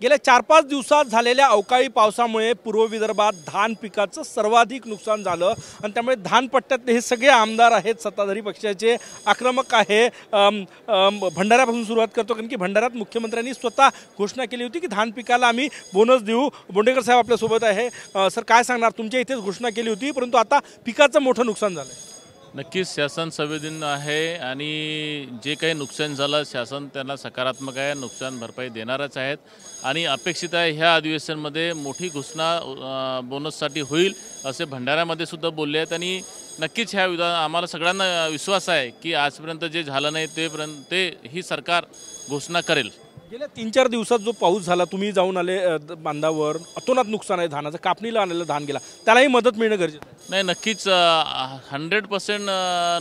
गेल्या 4-5 दिवसात झालेल्या अवकाळी पावसामुळे पूर्व विदर्भात धान पिकाचं सर्वाधिक नुकसान झालं आणि त्यामुळे धानपट्ट्यातले हे सगळे आमदार आहेत सत्ताधारी पक्षाचे आक्रमक आहे। भंडाऱ्यापासून सुरुवात करतो कारण की भंडाऱ्यात मुख्यमंत्र्यांनी स्वतः घोषणा केली होती की धान पिकाला आम्ही बोनस देऊ। बोंडेकर साहेब आपल्यासोबत आहे। सर काय सांगणार, तुमच्या इथेच घोषणा केली होती परंतु आता पिकाचं मोठं नुकसान झालं आहे। नक्कीच शासन संवेदनशील आहे आणि जे काही नुकसान झालं शासन त्यांना सकारात्मक आहे, नुकसान भरपाई देणारच आहेत आणि अपेक्षित आहे ह्या अधिवेशनामध्ये मोठी घोषणा बोनससाठी होईल असे भंडाऱ्यामध्ये सुद्धा बोलले आहेत आणि नक्कीच ह्या आम्हाला सगळ्यांना विश्वास आहे की आजपर्यंत जे झालं नाही ते ही सरकार घोषणा करेल। गेल्या 3-4 दिवसात जो पाऊस झाला, तुम्ही जाऊन आले बांधावर, अतोनात नुकसान आहे धानाचं, कापणीला आलेलं धान गेला, त्यालाही मदत मिळणं गरजेचं नाही। नक्कीच 100%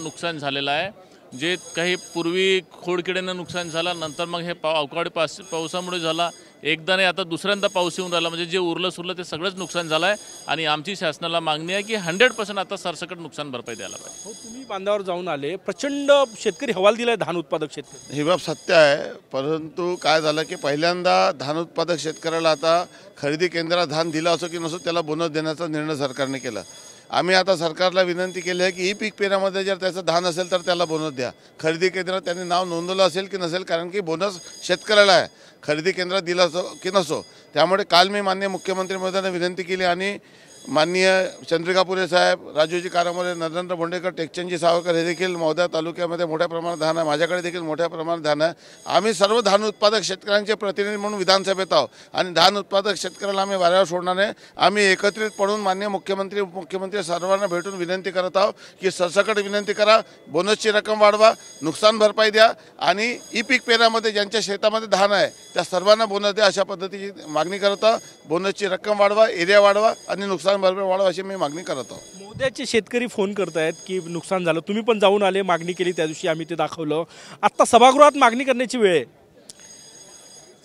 नुकसान झालेलं आहे। जे काही पूर्वी खोडकिड्यानं नुकसान झालं, नंतर मग हे अवकाळी पावसामुळे झाला, एकदा नाही आता दुसऱ्यांदा पाऊस येऊन राहिला, म्हणजे जे उरलं सुरलं ते सगळंच नुकसान झालं आहे आणि आमची शासनाला मागणी आहे की 100% आता सरसकट नुकसान भरपाई द्यायला पाहिजे। हो, तुम्ही बांधावर जाऊन आले, प्रचंड शेतकरी हवाल दिलाय धान उत्पादक शेतकरी। ही बाब सत्य आहे, परंतु काय झालं की पहिल्यांदा धान उत्पादक शेतकऱ्याला आता खरेदी केंद्रात धान दिलं असो की नसो त्याला बोनस देण्याचा निर्णय सरकारने केला। आम्ही आता सरकारला विनंती केली आहे की ई पीक पेरामध्ये जर त्याचं धान असेल तर त्याला बोनस द्या। खरेदी केंद्रात त्यांनी नाव नोंदवलं असेल की नसेल, कारण की बोनस शेतकऱ्याला आहे, खरेदी केंद्रात दिला असो की नसो। त्यामुळे काल मी माननीय मुख्यमंत्री महोदयांना विनंती केली आणि माननीय चंद्रिका पुरे साहेब, राजूजी कारामोरे, नरेंद्र बोंडेकर, टेकचंदजी सावकर हे देखील मौदा तालुक्यामध्ये मोठ्या प्रमाणात धान आहे, माझ्याकडे देखील मोठ्या प्रमाणात धान आहे। आम्ही सर्व धान उत्पादक शेतकऱ्यांचे प्रतिनिधी म्हणून विधानसभेत आहोत आणि धान उत्पादक शेतकऱ्याला आम्ही वाऱ्यावर सोडणार नाही। आम्ही एकत्रित पडून माननीय मुख्यमंत्री, उपमुख्यमंत्री सर्वांना भेटून विनंती करत आहोत की सरसकट विनंती करा, बोनसची रक्कम वाढवा, नुकसान भरपाई द्या आणि ई पीक पेरामध्ये ज्यांच्या शेतामध्ये धान आहे त्या सर्वांना बोनस द्या, अशा पद्धतीची मागणी करत आहोत। बोनसची रक्कम वाढवा, एरिया वाढवा आणि नुकसान भरपाई वाढवा अशी मी मागणी करत आहोत। मोद्याचे शेतकरी फोन करतायत की नुकसान झालं, तुम्ही पण जाऊन आले, मागणी केली, त्या दिवशी आम्ही ते दाखवलं, आता सभागृहात मागणी करण्याची वेळ आहे।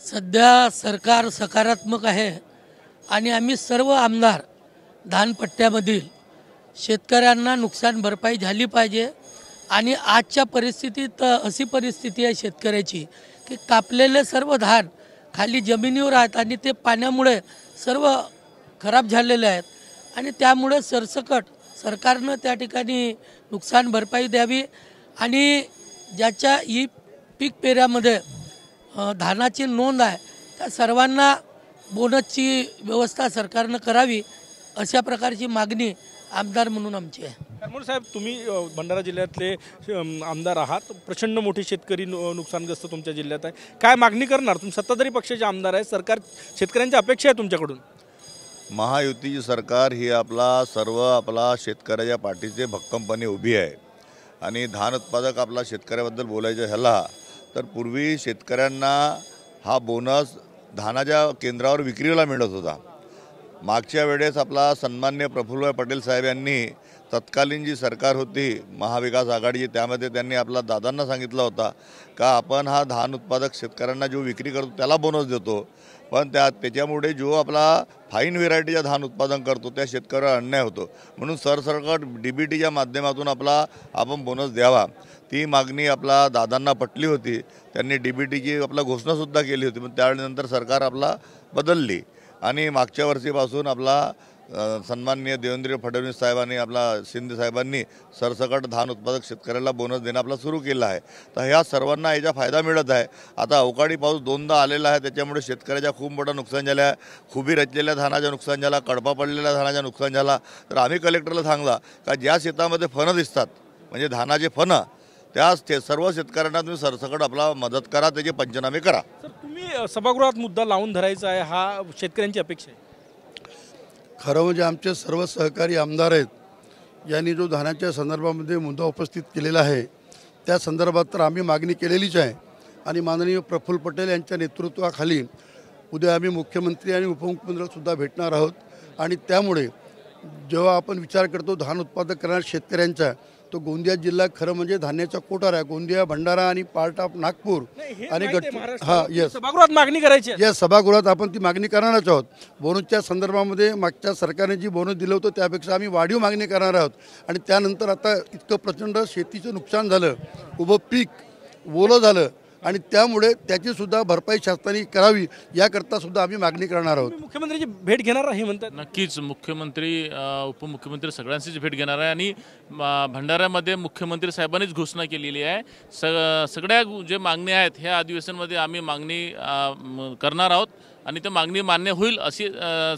सध्या सरकार सकारात्मक आहे आणि आम्ही सर्व आमदार धानपट्ट्यामधील शेतकऱ्यांना नुकसान भरपाई झाली पाहिजे आणि आजच्या परिस्थितीत अशी परिस्थिती आहे शेतकऱ्याची की कापलेले सर्व धान खाली जमिनीवर आहेत आणि ते पाण्यामुळे सर्व खराब झालेले आहेत आणि त्यामुळे सरसकट सरकारनं त्या ठिकाणी नुकसान भरपाई द्यावी आणि ज्याच्या ई पीक पेऱ्यामध्ये धानाची नोंद आहे त्या सर्वांना बोनसची व्यवस्था सरकारनं करावी, अशा प्रकारची मागणी आमदार म्हणून आमची आहे। करमोड साहेब, तुम्ही भंडारा जिल्ह्यातले आमदार आहात, प्रचंड मोठी शेतकरी नुकसानग्रस्त तुमच्या जिल्ह्यात आहे, काय मागणी करणार? तुम्ही सत्ताधारी पक्षाचे आमदार आहे, सरकार शेतकऱ्यांच्या अपेक्षा आहे तुमच्याकडून। महायुतीची सरकार ही आपला शेतकऱ्याच्या पाठीचे भक्कमपणे उभी आहे आणि धान उत्पादक आपला शेतकऱ्याबद्दल बोलायचं ह्याला तर पूर्वी शेतकऱ्यांना हा बोनस धानाच्या केंद्रावर विक्रीला मिळत होता। मागच्या वेळेस आपला सन्मान्य प्रफुल्ल पटेल साहेब यांनी तत्कालीन जी सरकार होती महाविकास आघाडीची त्यामध्ये त्यांनी आपला दादांना सांगितलं होता का आपण हा धान उत्पादक शेतकऱ्यांना जो विक्री करतो त्याला बोनस देतो, पण त्याच्यामुळे जो आपला फाईन व्हेरायटीचा धान उत्पादन करतो त्या शेतकऱ्यावर अन्याय होतो, म्हणून सरसकट DBTच्या माध्यमातून आपण बोनस द्यावा। ती मागणी आपला दादांना पटली होती, त्यांनी DBTची घोषणासुद्धा केली होती, पण त्यानंतर सरकार बदलली आणि मागच्या वर्षीपासून सन्माननीय देवेंद्र फडणवीस साहेबांनी शिंदे साहेबांनी सरसकट धान उत्पादक शेतकऱ्याला बोनस देणं सुरू केलं आहे। तर ह्या सर्वांना याचा फायदा मिळत आहे। आता अवकाळी पाऊस 2दा आलेला आहे, त्याच्यामुळे शेतकऱ्याच्या खूप मोठं नुकसान झालं आहे। खुबी रचलेल्या धानाचं नुकसान झाला, कडपा पडलेल्या धानाचं नुकसान झाला। तर आम्ही कलेक्टरला सांगला का ज्या शेतामध्ये फणं दिसतात म्हणजे धानाचे फणं त्या सर्व शेतकऱ्यांना तुम्ही सरसकट मदत करा, त्याचे पंचनामे करा। सर, तुम्ही सभागृहात मुद्दा लावून धरायचा आहे, हा शेतकऱ्यांची अपेक्षा आहे। खरं म्हणजे आमचे सर्व सहकारी आमदार आहेत यांनी जो धानाच्या संदर्भामध्ये मुद्दा उपस्थित केलेला आहे त्या संदर्भात तर आम्ही मागणी केलेलीच आहे आणि माननीय प्रफुल्ल पटेल यांच्या नेतृत्वाखाली उद्या आम्ही मुख्यमंत्री आणि उपमुख्यमंत्र्यांसुद्धा भेटणार आहोत आणि त्यामुळे जेव्हा आपण विचार करतो धान उत्पादक करणाऱ्या शेतकऱ्यांचा तो गोंदिया जिल्हा खरं म्हणजे धान्याचा कोठार आहे। गोंदिया, भंडारा आणि पार्ट ऑफ नागपूर आणि सभागृहात मागणी करायची या सभागृहात आपण ती मागणी करणारच आहोत। बोनसच्या संदर्भामध्ये मागच्या सरकारने जी बोनस दिलं होतं त्यापेक्षा आम्ही वाढीव मागणी करणार आहोत आणि त्यानंतर आता इतकं प्रचंड शेतीचं नुकसान झालं, उभं पीक ओलं झालं आणि त्यामुळे त्याचीसुद्धा भरपाई शासनाने करावी याकरता सुद्धा आम्ही मागणी करणार आहोत. तुम्ही मुख्यमंत्र्यांची भेट घेणार आहे म्हणतात. नक्कीच मुख्यमंत्री उपमुख्यमंत्री सगळ्यांचीच भेट घेणार आहे आणि भंडाऱ्यामध्ये मुख्यमंत्री साहेबांनीच घोषणा केलेली आहे. सगळ्या जे मागण्या आहेत ह्या अधिवेशनमध्ये आम्ही मागणी करणार आहोत आणि त्या मागणी मान्य होईल अशी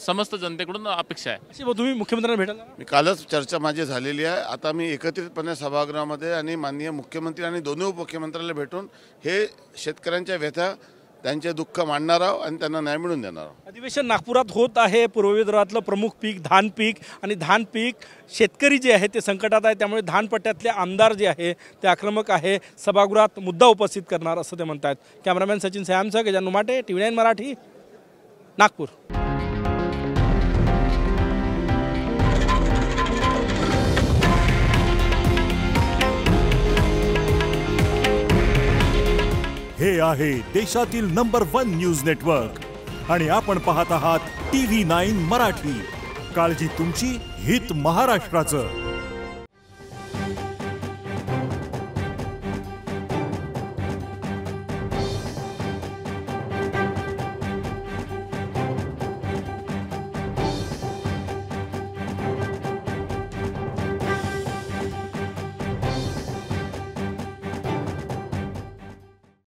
समस्त जनतेकडून अपेक्षा आहे. अशी तुम्ही मुख्यमंत्र्यांना भेटायला मी कालच चर्चा माझी झालेली आहे. आता मी एकत्रितपणे सभागृहामध्ये आणि माननीय मुख्यमंत्री आणि दोन्ही उपमुख्यमंत्र्यांना भेटून हे शेतकऱ्यांच्या व्यथा त्यांचे दुःख मांडणार आहोत आणि त्यांना न्याय मिळवून देणार आहोत. अधिवेशन नागपुरात होत आहे. पूर्व विदर्भातलं प्रमुख पीक धान पीक आणि धान पीक शेतकरी जे आहे ते संकटात आहे. त्यामुळे धानपट्ट्यातले आमदार जे आहे ते आक्रमक आहे. सभागृहात मुद्दा उपस्थित करणार असं ते म्हणतात. कॅमेरामॅन सचिन सयामसह गजानन उमाटे, TV9 मराठी, नागपूर. हे आहे देशातील नंबर 1 न्यूज नेटवर्क आणि आपण पाहत आहात TV9 मराठी. काळजी तुमची, हित महाराष्ट्राचं.